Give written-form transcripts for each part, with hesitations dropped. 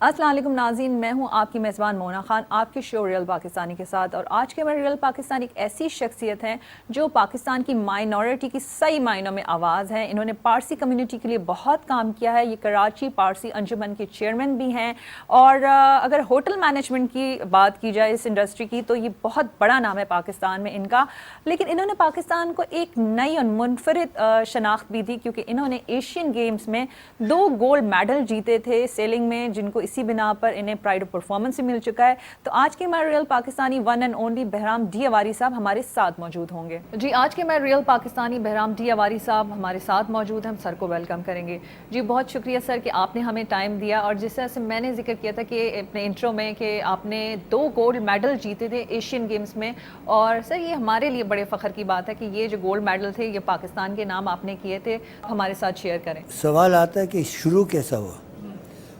السلام علیکم ناظرین، میں ہوں آپ کی میزبان مونا خان آپ کے شو ریئل پاکستانی کے ساتھ. اور آج کے ہمارے ریئل پاکستان ایک ایسی شخصیت ہیں جو پاکستان کی مائنورٹی کی صحیح معنوں میں آواز ہے. انہوں نے پارسی کمیونٹی کے لیے بہت کام کیا ہے. یہ کراچی پارسی انجمن کے چیئرمین بھی ہیں. اور اگر ہوٹل مینجمنٹ کی بات کی جائے اس انڈسٹری کی تو یہ بہت بڑا نام ہے پاکستان میں ان کا. لیکن انہوں نے پاکستان کو ایک نئی اور منفرد شناخت بھی دی کیونکہ انہوں نے ایشین گیمز میں 2 گولڈ میڈل جیتے تھے سیلنگ میں، جن کو اسی بنا پر انہیں پرائڈ آف پرفارمنس بھی مل چکا ہے. تو آج کے ہمارے real Pakistani one and only Bahram D Avari صاحب ہمارے ساتھ موجود ہوں گے. جی، آج کے ہمارے ریئل پاکستانی بہرام ڈی اواری صاحب ہمارے ساتھ موجود ہیں. ہم سر کو ویلکم کریں گے. جی بہت شکریہ سر کہ آپ نے ہمیں ٹائم دیا. اور جس طرح سے میں نے ذکر کیا تھا کہ اپنے انٹرو میں کہ آپ نے 2 گولڈ میڈل جیتے تھے ایشین گیمز میں، اور سر یہ ہمارے لیے بڑے فخر کی بات ہے کہ یہ جو گولڈ میڈل تھے یہ پاکستان کے نام آپ نے کیے تھے. ہمارے ساتھ شیئر کریں. سوال آتا ہے کہ شروع کیسا ہوا.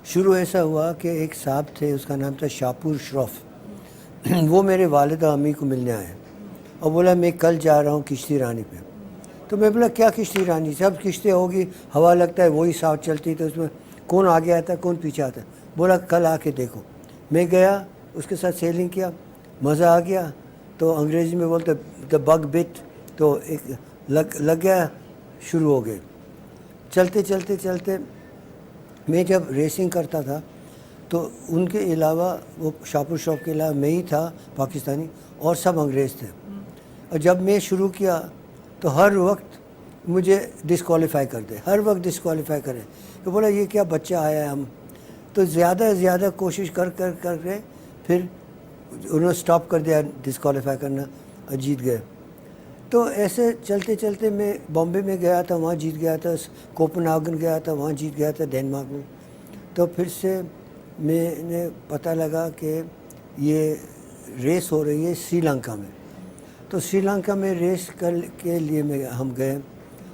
شروع ایسا ہوا کہ ایک صاحب تھے، اس کا نام تھا شاپور شروف. وہ میرے والدہ امی کو ملنے آئے اور بولا میں کل جا رہا ہوں کشتی رانی پہ. تو میں بولا کیا کشتی رانی؟ سب کشتیں ہوگی، ہوا لگتا ہے وہی ساتھ چلتی، تو اس میں کون آگے آتا ہے کون پیچھے آتا ہے. بولا کل آ کے دیکھو. میں گیا، اس کے ساتھ سیلنگ کیا، مزہ آ گیا. تو انگریزی میں بولتے دا بگ بٹ، تو ایک لگ گیا، شروع ہو گئے. چلتے چلتے چلتے میں جب ریسنگ کرتا تھا تو ان کے علاوہ، وہ شاپور شوق کے علاوہ میں ہی تھا پاکستانی، اور سب انگریز تھے. اور جب میں شروع کیا تو ہر وقت مجھے ڈسکوالیفائی کر دے، ہر وقت ڈسکوالیفائی کرے. تو بولا یہ کیا بچہ آیا ہے ہم. تو زیادہ سے زیادہ کوشش کر کے پھر انہوں نے سٹاپ کر دیا ڈسکوالیفائی کرنا اور جیت گئے. تو ایسے چلتے چلتے میں بامبے میں گیا تھا، وہاں جیت گیا تھا. کوپن ہاگن گیا تھا، وہاں جیت گیا تھا ڈینمارک میں. تو پھر سے میں نے پتہ لگا کہ یہ ریس ہو رہی ہے سری لنکا میں. تو سری لنکا میں ریس کے لیے ہم گئے.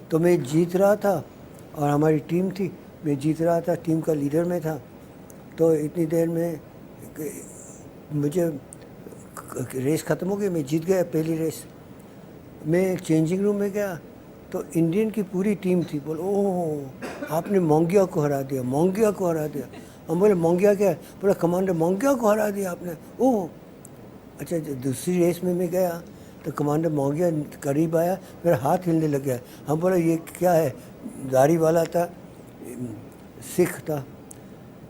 تو میں جیت رہا تھا اور ہماری ٹیم تھی، میں جیت رہا تھا، ٹیم کا لیڈر میں تھا. تو اتنی دیر میں مجھے ریس ختم ہو گئی، میں جیت گیا پہلی ریس. میں چینجنگ روم میں گیا تو انڈین کی پوری ٹیم تھی. بولے اوہ آپ نے مونگیا کو ہرا دیا، مونگیا کو ہرا دیا. ہم بولے مونگیا کیا ہے؟ بولا کمانڈر مونگیا کو ہرا دیا آپ نے. اوہ اچھا. دوسری ریس میں گیا تو کمانڈر مونگیا قریب آیا، میرا ہاتھ ہلنے لگ گیا. ہم بولے یہ کیا ہے؟ داڑھی والا تھا، سکھ تھا.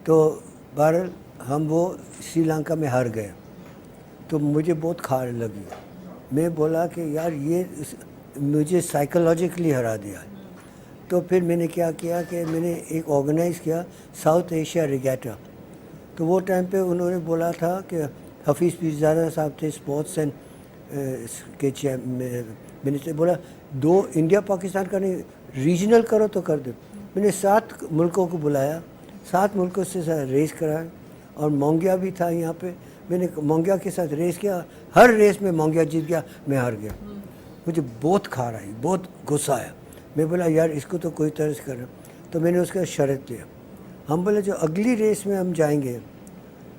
تو بہرحال ہم وہ سری لنکا میں ہار گئے. تو مجھے بہت کھار لگی. میں بولا کہ یار یہ مجھے سائیکولوجیکلی ہرا دیا. تو پھر میں نے کیا کیا کہ میں نے ایک آرگنائز کیا ساؤتھ ایشیا ریگیٹا. تو وہ ٹائم پہ انہوں نے بولا تھا کہ حفیظ پیرزادہ صاحب تھے اسپورٹس اینڈ کے منسٹر. بولا 2 انڈیا پاکستان کا نہیں، ریجنل کرو تو کر دو. میں نے 7 ملکوں کو بلایا، 7 ملکوں سے ریس کرایا. اور مونگیا بھی تھا یہاں پہ. میں نے مونگیا کے ساتھ ریس کیا، ہر ریس میں مونگیا جیت گیا، میں ہار گیا. مجھے بہت کھار آئی، بہت غصہ آیا. میں بولا یار اس کو تو کوئی طرز کرنا. تو میں نے اس کا شرط لیا. ہم بولے جو اگلی ریس میں ہم جائیں گے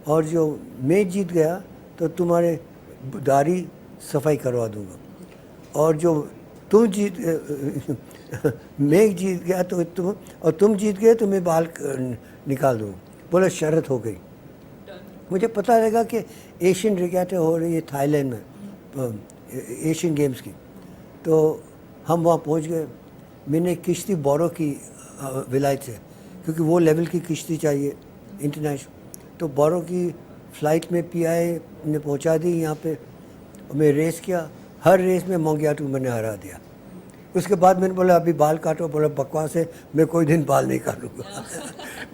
اور جو میں جیت گیا تو تمہارے داڑھی صفائی کروا دوں گا، اور جو میں جیت گیا تو تم جیت گئے تو میں بال نکال دوں. بولا شرط ہو گئی. مجھے پتہ لگا کہ ایشین ریگیٹا ہو رہی ہے تھائی لینڈ میں، ایشین گیمز کی. تو ہم وہاں پہنچ گئے. میں نے کشتی بورو کی ولایت سے، کیونکہ وہ لیول کی کشتی چاہیے انٹرنیشنل. تو بورو کی فلائٹ میں پی آئی نے پہنچا دی یہاں پہ. میں ریس کیا، ہر ریس میں مونگیاٹو میں نے ہرا دیا. اس کے بعد میں نے بولا ابھی بال کاٹو. بولا بکواس ہے، میں کوئی دن بال نہیں کاٹوں گا.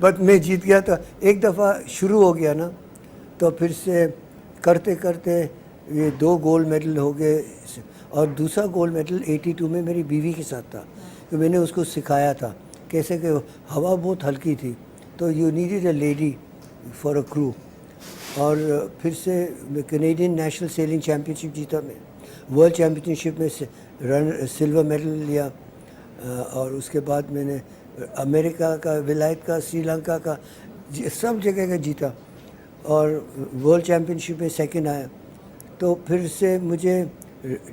بٹ میں جیت گیا. تو ایک دفعہ شروع ہو گیا نا، تو پھر سے کرتے کرتے یہ 2 گولڈ میڈل ہو گئے. اور دوسرا گولڈ میڈل 82 میں میری بیوی کے ساتھ تھا. تو میں نے اس کو سکھایا تھا کیسے کہ ہوا بہت ہلکی تھی، تو you needed a lady for a کرو. اور پھر سے کینیڈین نیشنل سیلنگ چیمپئن شپ جیتا میں. ورلڈ چیمپئن شپ میں سلور میڈل لیا. اور اس کے بعد میں نے امریکہ کا، ولایت کا، سری لنکا کا، سب جگہ کا جیتا. اور ورلڈ چیمپئن شپ میں 2nd آیا. تو پھر سے مجھے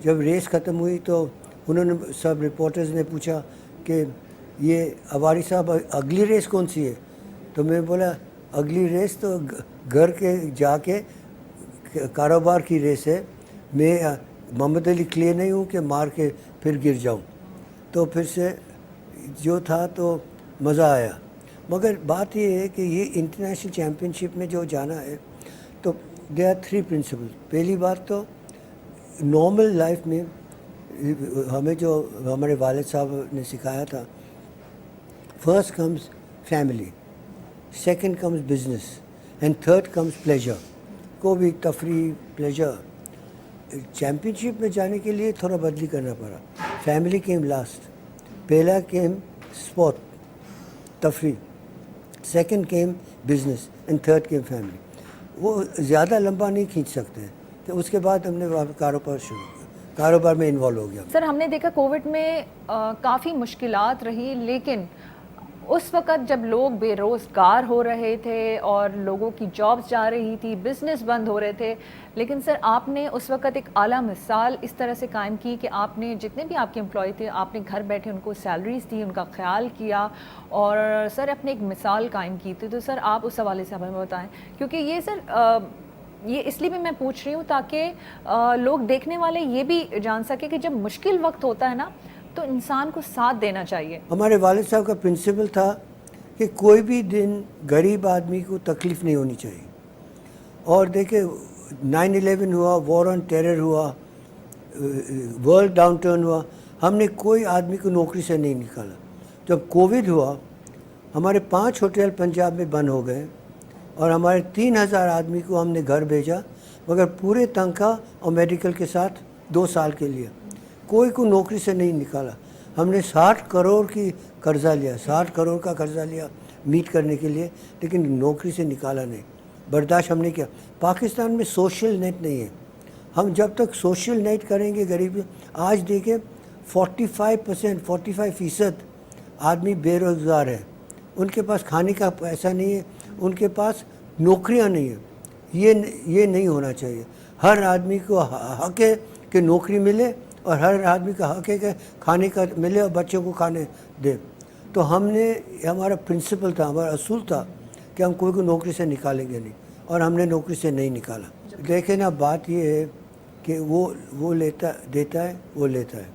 جب ریس ختم ہوئی تو انہوں نے سب رپورٹرز نے پوچھا کہ یہ اواری صاحب اگلی ریس کون سی ہے؟ تو میں بولا अगली रेस तो घर के जाके कारोबार की रेस है। मैं मोहम्मद अली क्ले नहीं हूँ कि मार के फिर गिर जाऊँ। तो फिर से जो था तो मज़ा आया। मगर बात ये है कि ये इंटरनेशनल चैम्पियनशिप में जो जाना है तो दे आर 3 प्रिंसिपल। पहली बात तो नॉर्मल लाइफ में हमें जो हमारे वालिद साहब ने सिखाया था, first comes family, second comes business and third comes pleasure. को भी तफरी प्लेजर। चैम्पियनशिप में जाने के लिए थोड़ा बदली करना पड़ा। फैमिली केम लास्ट, पहला केम स्पोर्ट तफरी, second came business and third came family. वो ज़्यादा लंबा नहीं खींच सकते, तो उसके बाद हमने कारोबार शुरू किया, कारोबार में इन्वॉल्व हो गया। सर हमने देखा कोविड में काफ़ी मुश्किलात रही, लेकिन उस वक़्त जब लोग बेरोज़गार हो रहे थे और लोगों की जॉब्स जा रही थी, बिज़नेस बंद हो रहे थे, लेकिन सर आपने उस वक़्त एक आला मिसाल इस तरह से कायम की कि आपने जितने भी आपके एम्प्लॉय थे, आपने घर बैठे उनको सैलरीज़ दी, उनका ख्याल किया और सर अपने एक मिसाल कायम की थी। तो सर आप उस हवाले से हमें बताएं, क्योंकि ये सर ये इसलिए भी मैं पूछ रही हूँ ताकि लोग देखने वाले ये भी जान सके कि जब मुश्किल वक्त होता है ना तो इंसान को साथ देना चाहिए। हमारे वालिद साहब का प्रिंसिपल था कि कोई भी दिन गरीब आदमी को तकलीफ़ नहीं होनी चाहिए। और देखिए 9/11 हुआ, वॉर ऑन टेरर हुआ, वर्ल्ड डाउनटर्न हुआ, हमने कोई आदमी को नौकरी से नहीं निकाला। जब कोविड हुआ हमारे 5 होटल पंजाब में बंद हो गए और हमारे 3000 आदमी को हमने घर भेजा, मगर पूरे तनख्वाह और मेडिकल के साथ 2 साल के लिए। कोई को नौकरी से नहीं निकाला। हमने 60 करोड़ की कर्ज़ा लिया, 60 करोड़ का कर्ज़ा लिया मीट करने के लिए, लेकिन नौकरी से निकाला नहीं, बर्दाश्त हमने किया। पाकिस्तान में सोशल नेट नहीं है। हम जब तक सोशल नेट करेंगे गरीबी, आज देखें 45% आदमी बेरोज़गार है, उनके पास खाने का पैसा नहीं है, उनके पास नौकरियां नहीं है। ये नहीं होना चाहिए। हर आदमी को हक है कि नौकरी मिले और हर आदमी का हक है कि खाने का मिले और बच्चों को खाने दे। तो हमारा प्रिंसिपल था, हमारा असूल था कि हम कोई को नौकरी से निकालेंगे नहीं, और हमने नौकरी से नहीं निकाला। देखें ना, बात ये है कि वो देता है, वो लेता है।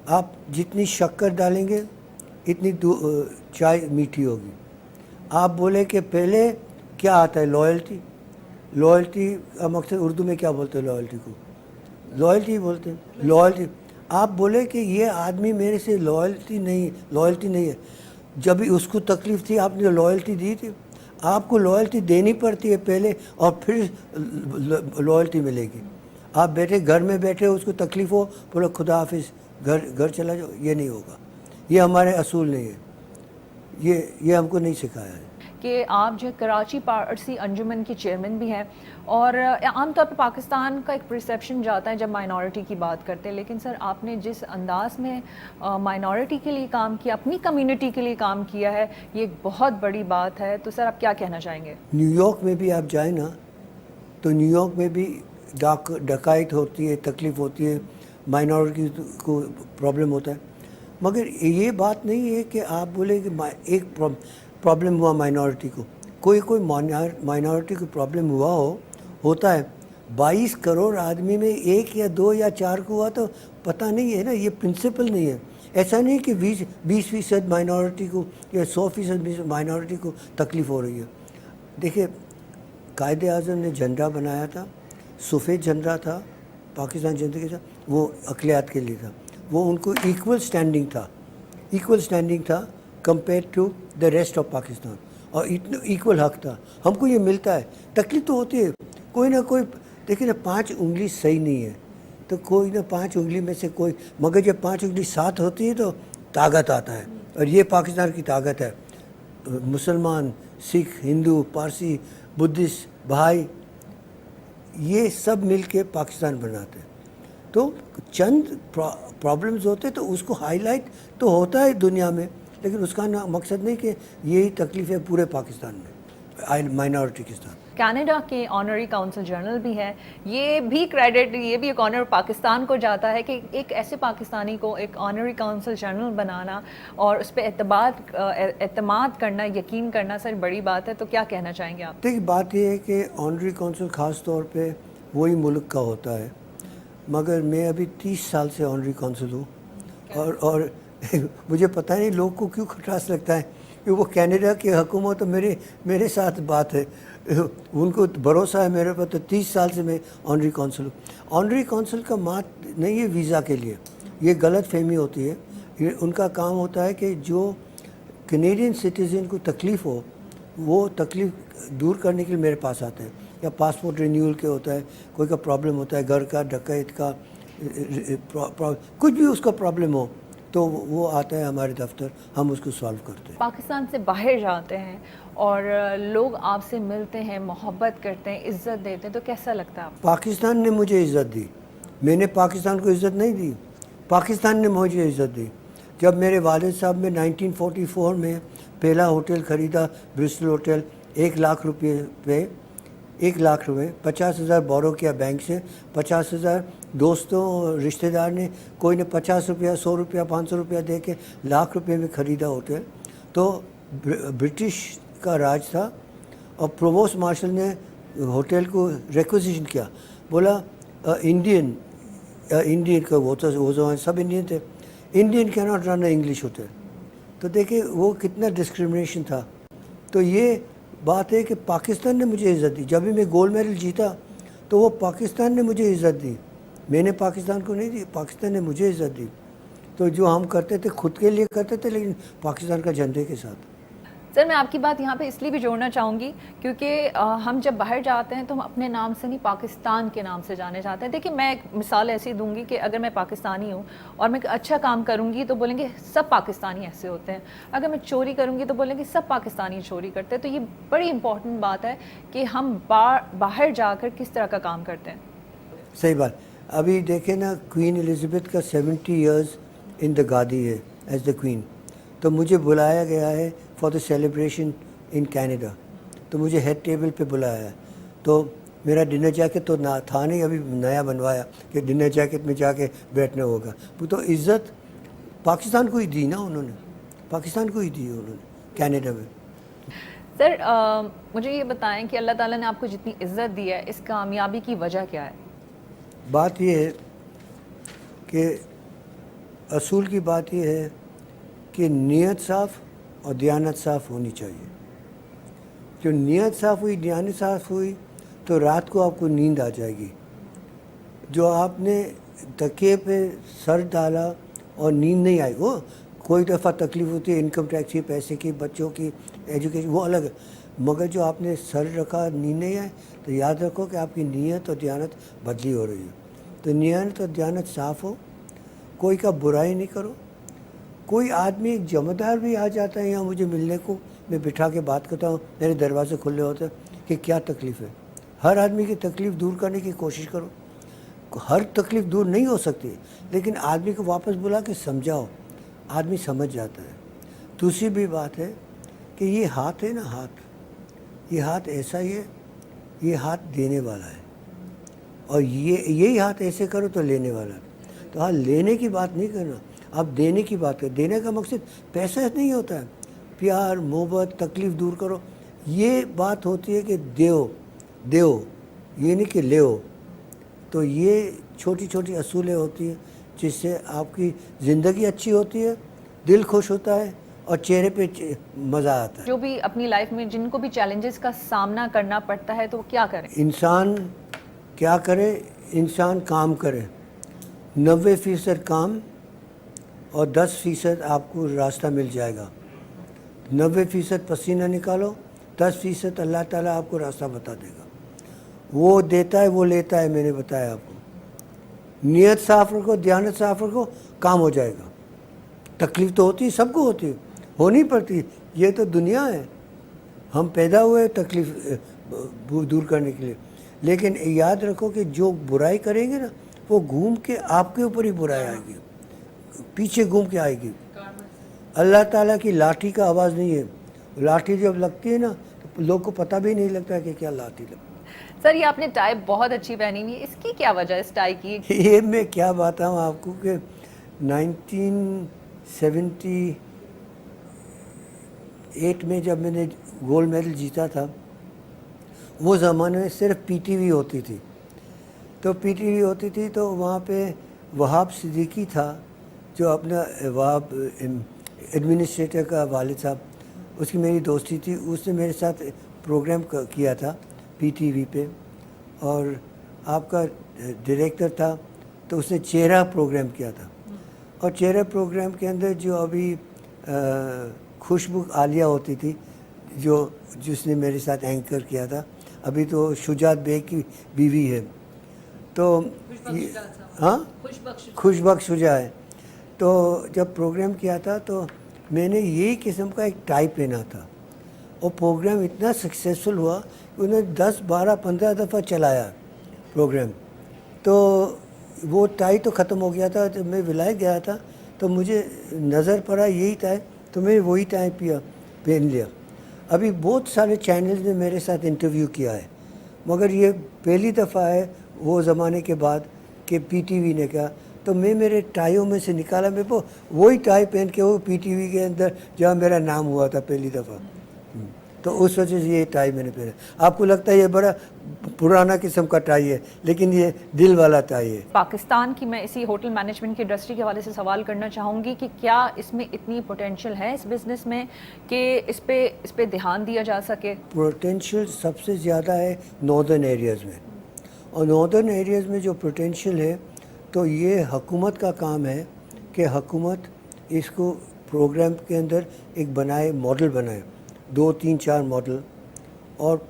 आप जितनी शक्कर डालेंगे इतनी चाय मीठी होगी। आप बोले कि पहले क्या आता है, लॉयल्टी का मकसद उर्दू में क्या बोलते हैं, लॉयल्टी को लॉयल्टी बोलते हैं। लॉयल्टी, आप बोले कि ये आदमी मेरे से लॉयल्टी नहीं है। जब भी उसको तकलीफ़ थी आपने लॉयल्टी दी थी। आपको लॉयल्टी देनी पड़ती है पहले और फिर लॉयल्टी मिलेगी। आप घर में बैठे उसको तकलीफ़ हो, बोलो खुदा हाफिज़, घर चला जाओ, ये नहीं होगा। ये हमारे असूल नहीं है, ये हमको नहीं सिखाया है। कि आप जो कराची पारसी अंजुमन के चेयरमैन भी हैं, और आमतौर पर पाकिस्तान का एक परसेप्शन जाता है जब माइनॉरिटी की बात करते हैं, लेकिन सर आपने जिस अंदाज में माइनॉरिटी के लिए काम किया, अपनी कम्युनिटी के लिए काम किया है, ये एक बहुत बड़ी बात है। तो सर आप क्या कहना चाहेंगे? न्यूयॉर्क में भी आप जाए ना, तो न्यूयॉर्क में भी डकैत होती है, तकलीफ़ होती है, माइनॉरिटी को प्रॉब्लम होता है। मगर ये बात नहीं है कि आप बोले कि एक प्रॉब्लम हुआ माइनॉरिटी को, कोई माइनॉरिटी को प्रॉब्लम होता है। 22 करोड़ आदमी में 1 या 2 या 4 को हुआ तो पता नहीं है ना, ये प्रिंसिपल नहीं है। ऐसा नहीं कि 20% माइनॉरिटी को या 100% माइनॉरिटी को तकलीफ़ हो रही है। देखिए, कायदे आज़म ने झंडा बनाया था, सफ़ेद झंडा था पाकिस्तान जनता के साथ, वो अक़लियत के लिए था। वो उनको इक्वल स्टैंडिंग था compare to the rest of Pakistan, और इक्वल हक था। हमको ये मिलता है। तकलीफ तो होती है, कोई ना कोई। देखिए ना, 5 उंगली सही नहीं है तो कोई ना 5 उंगली में से कोई, मगर जब 5 उंगली साथ होती है तो ताकत आता है, और ये पाकिस्तान की ताकत है। मुसलमान, सिख, हिंदू, पारसी, बुद्धिस्ट, भाई, ये सब मिल के पाकिस्तान बनाते हैं। तो चंद प्रॉब्लम्स होते तो उसको हाईलाइट तो होता है दुनिया में, लेकिन उसका ना मकसद नहीं कि यही तकलीफ़ है पूरे पाकिस्तान में माइनॉरिटी के साथ। کینیڈا کے آنری کاؤنسل جنرل بھی ہے. یہ بھی کریڈٹ، یہ بھی ایک آنر پاکستان کو جاتا ہے کہ ایک ایسے پاکستانی کو ایک آنری کاؤنسل جنرل بنانا اور اس پہ اعتماد کرنا، یقین کرنا سر بڑی بات ہے. تو کیا کہنا چاہیں گے آپ؟ دیکھیے بات یہ ہے کہ آنری کاؤنسل خاص طور پہ وہی ملک کا ہوتا ہے، مگر میں ابھی 30 سال سے آنری کاؤنسل ہوں اور مجھے پتہ نہیں لوگ کو کیوں کھٹاس لگتا ہے کہ وہ کینیڈا کی حکومت تو میرے ساتھ بات ہے، ان کو بھروسہ ہے میرے پر. تو 30 سال سے میں آنری کاؤنسل ہوں. آنری کاؤنسل کا مات نہیں ہے ویزا کے لیے، یہ غلط فہمی ہوتی ہے. یہ ان کا کام ہوتا ہے کہ جو کینیڈین سٹیزن کو تکلیف ہو وہ تکلیف دور کرنے کے لیے میرے پاس آتے ہیں. یا پاسپورٹ رینیول کے ہوتا ہے، کوئی کا پرابلم ہوتا ہے، گھر کا، ڈکیت کا، کچھ بھی اس کا پرابلم ہو تو وہ آتا ہے ہمارے دفتر، ہم اس کو سالو کرتے ہیں. پاکستان سے باہر جاتے ہیں اور لوگ آپ سے ملتے ہیں، محبت کرتے ہیں، عزت دیتے ہیں، تو کیسا لگتا ہے آپ؟ پاکستان نے مجھے عزت دی، میں نے پاکستان کو عزت نہیں دی، پاکستان نے مجھے عزت دی. جب میرے والد صاحب نے 1944 میں پہلا ہوٹل خریدا، برسٹل ہوٹل، 1 لاکھ روپے پہ، 1 لاکھ روپے، 50,000 بورو کیا بینک سے، 50,000 دوستوں رشتہ دار نے، کوئی نے 50 روپیہ، 100 روپیہ، 500 روپیہ دے کے لاکھ روپے میں خریدا ہوٹل. تو برٹش کا راج تھا اور پروووسٹ مارشل نے ہوٹل کو ریکوزیشن کیا، بولا انڈین کا وہ سب انڈین تھے، انڈین کی not run A English hotel. تو دیکھیں وہ کتنا ڈسکرمنیشن تھا. تو یہ بات ہے کہ پاکستان نے مجھے عزت دی. جب بھی میں گولڈ میڈل جیتا تو وہ پاکستان نے مجھے عزت دی، میں نے پاکستان کو نہیں دی، پاکستان نے مجھے عزت دی. تو جو ہم کرتے تھے خود کے لیے کرتے تھے، لیکن پاکستان کا جھنڈے کے ساتھ. سر میں آپ کی بات یہاں پہ اس لیے بھی جوڑنا چاہوں گی کیونکہ ہم جب باہر جاتے ہیں تو ہم اپنے نام سے نہیں، پاکستان کے نام سے جانے جاتے ہیں. دیکھیں میں ایک مثال ایسی دوں گی کہ اگر میں پاکستانی ہوں اور میں اچھا کام کروں گی تو بولیں گے سب پاکستانی ایسے ہوتے ہیں، اگر میں چوری کروں گی تو بولیں گے سب پاکستانی چوری کرتے ہیں. تو یہ بڑی امپورٹنٹ بات ہے کہ ہم باہر جا کر کس طرح کا کام کرتے ہیں. صحیح بات. ابھی دیکھیں نا، کوئین الزبتھ کا 70 ایئرز ان دا گادی ہے ایز دا کوئین. تو مجھے بلایا گیا ہے for the celebration in Canada. تو مجھے ہیڈ ٹیبل پہ بلایا ہے. تو میرا ڈنر جیکٹ تو نہ تھا نہیں، ابھی نیا بنوایا کہ ڈنر جیکٹ میں جا کے بیٹھنا ہوگا. تو عزت پاکستان کو ہی دی نا انہوں نے، پاکستان کو ہی دی انہوں نے کینیڈا میں. سر مجھے یہ بتائیں کہ اللہ تعالیٰ نے آپ کو جتنی عزت دی ہے اس کامیابی کی وجہ کیا ہے؟ بات یہ ہے کہ اصول کی بات یہ ہے کہ نیت صاف اور دیانت صاف ہونی چاہیے. جو نیت صاف ہوئی، دیانت صاف ہوئی تو رات کو آپ کو نیند آ جائے گی. جو آپ نے تکیے پہ سر ڈالا اور نیند نہیں آئی، وہ کوئی دفعہ تکلیف ہوتی ہے، انکم ٹیکس کی، پیسے کی، بچوں کی ایجوکیشن، وہ الگ ہے. مگر جو آپ نے سر رکھا نیند نہیں آئی تو یاد رکھو کہ آپ کی نیت اور دیانت بدلی ہو رہی ہے. تو نیت اور دیانت صاف ہو، کوئی کا برائی نہیں کرو. کوئی آدمی، ایک جمعدار بھی آ جاتا ہے یہاں مجھے ملنے کو، میں بٹھا کے بات کرتا ہوں، میرے دروازے کھلے ہوتے ہیں کہ کیا تکلیف ہے. ہر آدمی کی تکلیف دور کرنے کی کوشش کرو. ہر تکلیف دور نہیں ہو سکتی، لیکن آدمی کو واپس بلا کے سمجھاؤ، آدمی سمجھ جاتا ہے. دوسری بھی بات ہے کہ یہ ہاتھ ہے نا، یہ ہاتھ ایسا ہی ہے، یہ ہاتھ دینے والا ہے، اور یہی ہاتھ ایسے کرو تو لینے والا ہے. تو ہاں، لینے کی بات نہیں کرنا، آپ دینے کی بات کریں. دینے کا مقصد پیسہ نہیں ہوتا ہے، پیار، محبت، تکلیف دور کرو. یہ بات ہوتی ہے کہ دیو، یہ نہیں کہ لیو. تو یہ چھوٹی چھوٹی اصولیں ہوتی ہیں جس سے آپ کی زندگی اچھی ہوتی ہے، دل خوش ہوتا ہے اور چہرے پہ مزہ آتا ہے. جو بھی اپنی لائف میں جن کو بھی چیلنجز کا سامنا کرنا پڑتا ہے تو وہ کیا کریں؟ انسان کیا کرے؟ انسان کام کرے. 90% کام اور 10% آپ کو راستہ مل جائے گا. 90% پسینہ نکالو، 10% اللہ تعالیٰ آپ کو راستہ بتا دے گا. وہ دیتا ہے، وہ لیتا ہے، میں نے بتایا آپ کو. نیت صاف رکھو، دیانت صاف رکھو، کام ہو جائے گا. تکلیف تو ہوتی ہے، سب کو ہوتی ہے، ہونی پڑتی. یہ تو دنیا ہے، ہم پیدا ہوئے تکلیف دور کرنے کے لیے. لیکن یاد رکھو کہ جو برائی کریں گے نا، وہ گھوم کے آپ کے اوپر ہی برائی آئے گی، پیچھے گھوم کے آئے گی. اللہ تعالیٰ کی لاٹھی کا آواز نہیں ہے. لاٹھی جب لگتی ہے نا تو लोग को पता भी नहीं लगता कि क्या लाती लग। सर ये आपने टाई बहुत अच्छी पहनी हुई है, इसकी क्या वजह है इस टाई की? ये मैं क्या बताऊँ आपको कि 1978 में जब मैंने गोल्ड मेडल जीता था, वो ज़माने में सिर्फ पीटीवी होती थी। तो पीटीवी होती थी तो वहाँ पे वहाब सिद्दीकी था, जो अपना वहाब एडमिनिस्ट्रेटर का वालिद साहब, उसकी मेरी दोस्ती थी। उसने मेरे साथ प्रोग्राम किया था पीटीवी पे, और आपका डायरेक्टर था तो उसने चेहरा प्रोग्राम किया था। और चेहरा प्रोग्राम के अंदर जो अभी खुशबू आलिया होती थी, जिसने मेरे साथ एंकर किया था, अभी तो शुजात बेग की बीवी है, तो हाँ खुशबख्श शुजा है। तो जब प्रोग्राम किया था तो मैंने यही किस्म का एक टाई पहना था, और प्रोग्राम इतना सक्सेसफुल हुआ कि उन्हें 10, 12, 15 दफ़ा चलाया प्रोग्राम। तो वो टाई तो ख़त्म हो गया था। जब मैं विलायत गया था तो मुझे नज़र पड़ा यही टाई, तो मैंने वही टाई पहन लिया। अभी बहुत सारे चैनल्स ने मेरे साथ इंटरव्यू किया है, मगर ये पहली दफ़ा है वो ज़माने के बाद कि पीटीवी ने कहा। तो मैं मेरे टाइयों में से निकाला, मेरे को वही टाई पहन के वो पीटीवी के अंदर जहाँ मेरा नाम हुआ था पहली दफ़ा, तो उस वजह से ये टाई मैंने पहना। आपको लगता है ये बड़ा पुराना किस्म का टाई है, लेकिन ये दिल वाला टाई है। पाकिस्तान की मैं इसी होटल मैनेजमेंट की इंडस्ट्री के हवाले से सवाल करना चाहूँगी कि क्या इसमें इतनी पोटेंशियल है इस बिज़नेस में कि इस पे ध्यान दिया जा सके? पोटेंशियल सबसे ज़्यादा है नॉर्दर्न एरियाज़ में, और नॉर्दर्न एरियाज़ में जो पोटेंशियल है, तो ये हुकूमत का काम है कि हुकूमत इसको प्रोग्राम के अंदर एक बनाए, मॉडल बनाए, 2, 3, 4 मॉडल, और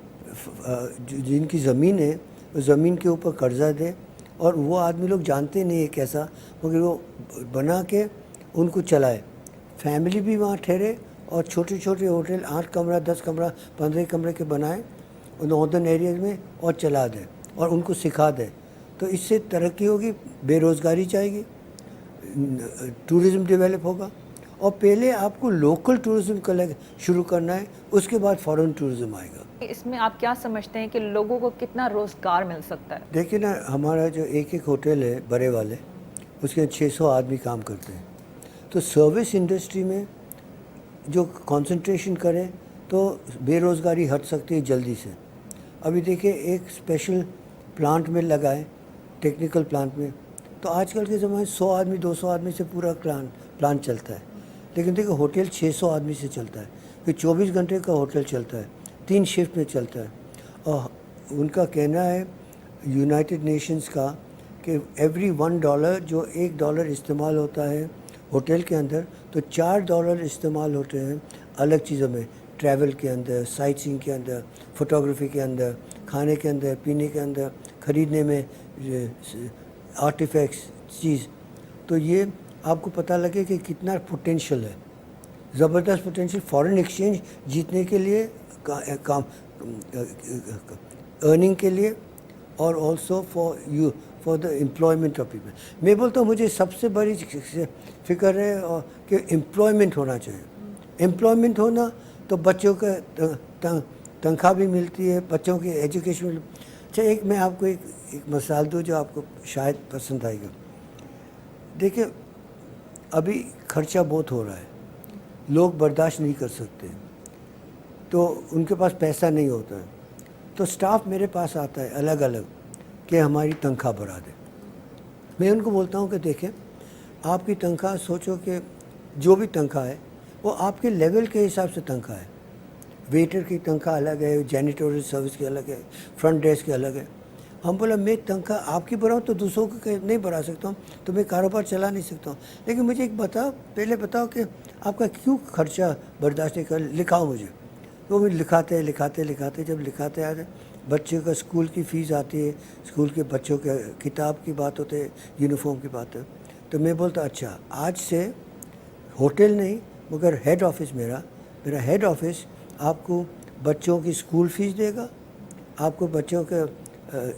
जिनकी ज़मीन है उस ज़मीन के ऊपर कर्जा दे, और वो आदमी लोग जानते नहीं है कैसा, मगर वो बना के उनको चलाए। फैमिली भी वहाँ ठहरे, और छोटे छोटे होटल 8 कमरा, 10 कमरा, 15 कमरे के बनाए नॉर्दर्न एरियाज़ में, और चला दें और उनको सिखा दें। तो इससे तरक्की होगी, बेरोज़गारी जाएगी, टूरिज़्म डेवलप होगा। और पहले आपको लोकल टूरिज़्म का शुरू करना है, उसके बाद फॉरेन टूरिज़्म आएगा। इसमें आप क्या समझते हैं कि लोगों को कितना रोज़गार मिल सकता है? देखिए ना, हमारा जो एक होटल है बड़े वाले, उसके 600 आदमी काम करते हैं। तो सर्विस इंडस्ट्री में जो कंसंट्रेशन करें तो बेरोज़गारी हट सकती है जल्दी से। अभी देखिए, एक स्पेशल प्लांट में लगाए, टेक्निकल प्लांट में, तो आजकल के ज़माने 100 आदमी, 200 आदमी से पूरा प्लांट चलता है। लेकिन देखिए, होटल 600 आदमी से चलता है, फिर 24 घंटे का होटल चलता है, 3 शिफ्ट में चलता है। और उनका कहना है यूनाइटेड नेशंस का कि एवरी $1 जो $1 इस्तेमाल होता है होटल के अंदर, तो $4 इस्तेमाल होते हैं अलग चीज़ों में, ट्रैवल के अंदर, साइट सीइंग के अंदर, फोटोग्राफी के अंदर, खाने के अंदर, पीने के अंदर, ख़रीदने में आर्टिफैक्ट्स चीज़। तो ये आपको पता लगे कि कितना पोटेंशियल है, ज़बरदस्त पोटेंशियल फॉरेन एक्सचेंज जीतने के लिए, काम अर्निंग के लिए, और also for the employment of people. मैं बोलता हूँ मुझे सबसे बड़ी फिक्र है कि एम्प्लॉयमेंट होना चाहिए। एम्प्लॉयमेंट होना तो बच्चों का तनख्वाह भी मिलती है, बच्चों की एजुकेशन। अच्छा, एक मैं आपको एक मिसाल दूँ जो आपको शायद पसंद आएगा। देखिए, अभी खर्चा बहुत हो रहा है, लोग बर्दाश्त नहीं कर सकते, तो उनके पास पैसा नहीं होता है, तो स्टाफ मेरे पास आता है अलग अलग कि हमारी तनख्वाह बढ़ा दे। मैं उनको बोलता हूँ कि देखें, आपकी तनख्वाह सोचो कि जो भी तनख्वाह है वो आपके लेवल के हिसाब से तनख्वाह है। वेटर की तनख्वाह अलग है, जैनिटोरियल सर्विस की अलग है, फ्रंट डेस्क की अलग है। हम बोला मैं तनख्वाह आपकी बढ़ाऊँ तो दूसरों को नहीं बढ़ा सकता हूँ, तो मैं कारोबार चला नहीं सकता हूँ। लेकिन मुझे एक पहले बताओ कि आपका क्यों खर्चा बर्दाश्त नहीं कर, लिखाओ मुझे। तो वो लिखाते जब लिखाते आते, बच्चों का स्कूल की फ़ीस आती है, स्कूल के बच्चों के किताब की बात होती है, यूनिफॉर्म की बात है। तो मैं बोलता अच्छा, आज से होटल नहीं मगर हेड ऑफिस मेरा हेड ऑफिस आपको बच्चों की स्कूल फ़ीस देगा, आपको बच्चों के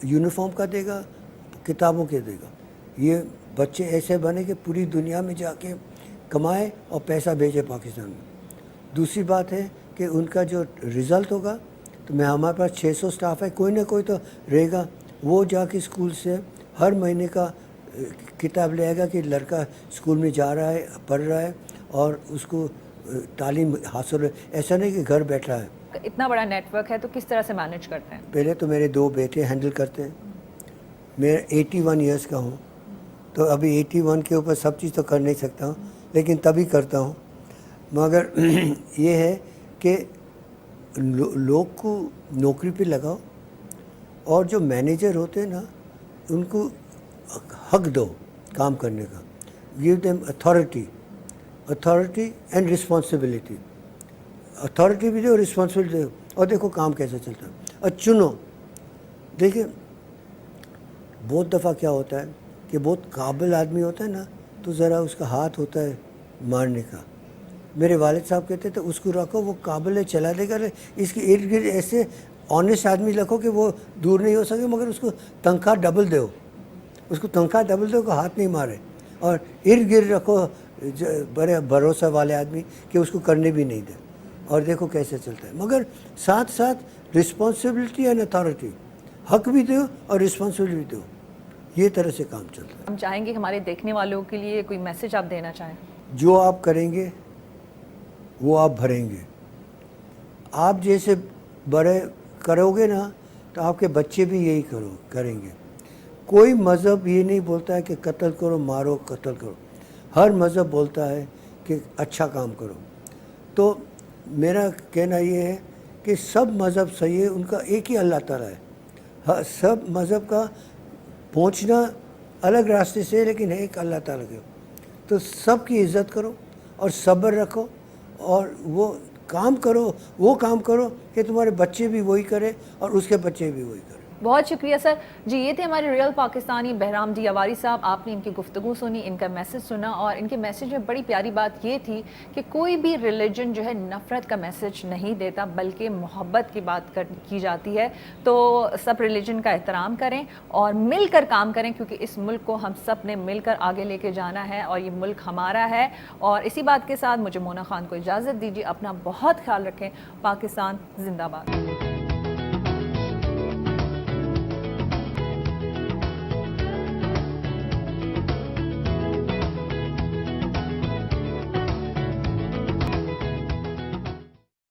यूनिफॉर्म का देगा, किताबों के देगा। ये बच्चे ऐसे बने कि पूरी दुनिया में जाके कमाए और पैसा भेजे पाकिस्तान में। दूसरी बात है कि उनका जो रिज़ल्ट होगा तो मैं हमारे पास 600 स्टाफ है, कोई ना कोई तो रहेगा, वो जाके स्कूल से हर महीने का किताब ले आएगा कि लड़का स्कूल में जा रहा है, पढ़ रहा है और उसको तालीम हासिल है। ऐसा नहीं कि घर बैठा है। इतना बड़ा नेटवर्क है तो किस तरह से मैनेज करते हैं? पहले तो मेरे 2 बेटे हैंडल करते हैं। मैं 81 ईयर्स का हूँ, तो अभी 81 के ऊपर सब चीज़ तो कर नहीं सकता हूँ, लेकिन तभी करता हूँ। मगर ये है कि लोग को नौकरी पे लगाओ और जो मैनेजर होते हैं ना, उनको हक दो काम करने का। Give them authority and responsibility. Authority भी दो, रिस्पॉन्सिबिलिटी दो, और देखो काम कैसे चलता है। और चुनो। देखिए बहुत दफ़ा क्या होता है कि बहुत काबिल आदमी होता है ना, तो ज़रा उसका हाथ होता है मारने का। मेरे वालिद साहब कहते थे उसको रखो, वो काबिल है, चला देगा। इसके इर्द गिर्द ऐसे ऑनेस्ट आदमी रखो कि वो दूर नहीं हो सके, मगर उसको तनख्वाह डबल दो, उसको तनख्वाह डबल दो, को हाथ नहीं मारे। और इर्द गिर्द रखो बड़े भरोसा वाले आदमी कि उसको करने भी नहीं दे, और देखो कैसे चलता है। मगर साथ साथ रिस्पॉन्सिबिलिटी एंड अथॉरिटी, हक भी दो और रिस्पॉन्सिबिलिटी भी दो, ये तरह से काम चलता है। हम चाहेंगे कि हमारे देखने वालों के लिए कोई मैसेज आप देना चाहें? जो आप करेंगे वो आप भरेंगे। आप जैसे बड़े करोगे ना, तो आपके बच्चे भी यही करेंगे। कोई मज़हब ये नहीं बोलता है कि कत्ल करो, मारो, कत्ल करो। हर मज़हब बोलता है कि अच्छा काम करो। तो मेरा कहना ये है कि सब मज़हब सही है, उनका एक ही अल्लाह ताला है। हाँ, सब मज़हब का पहुंचना अलग रास्ते से है, लेकिन है एक अल्लाह ताला के। तो सब की इज़्ज़त करो और सब्र रखो, और वो काम करो, वो काम करो कि तुम्हारे बच्चे भी वही करें और उसके बच्चे भी वही करें। बहुत शुक्रिया सर जी। ये थे हमारे रियल पाकिस्तानी बहराम डी अवारी साहब। आपने इनकी गुफ्तगू सुनी, इनका मैसेज सुना, और इनके मैसेज में बड़ी प्यारी बात ये थी कि कोई भी रिलीजन जो है नफ़रत का मैसेज नहीं देता, बल्कि मोहब्बत की बात की जाती है। तो सब रिलीजन का एहतराम करें और मिलकर काम करें, क्योंकि इस मुल्क को हम सब ने मिलकर आगे लेके जाना है और ये मुल्क हमारा है। और इसी बात के साथ मुझे मोना खान को इजाज़त दीजिए। अपना बहुत ख्याल रखें। पाकिस्तान जिंदाबाद।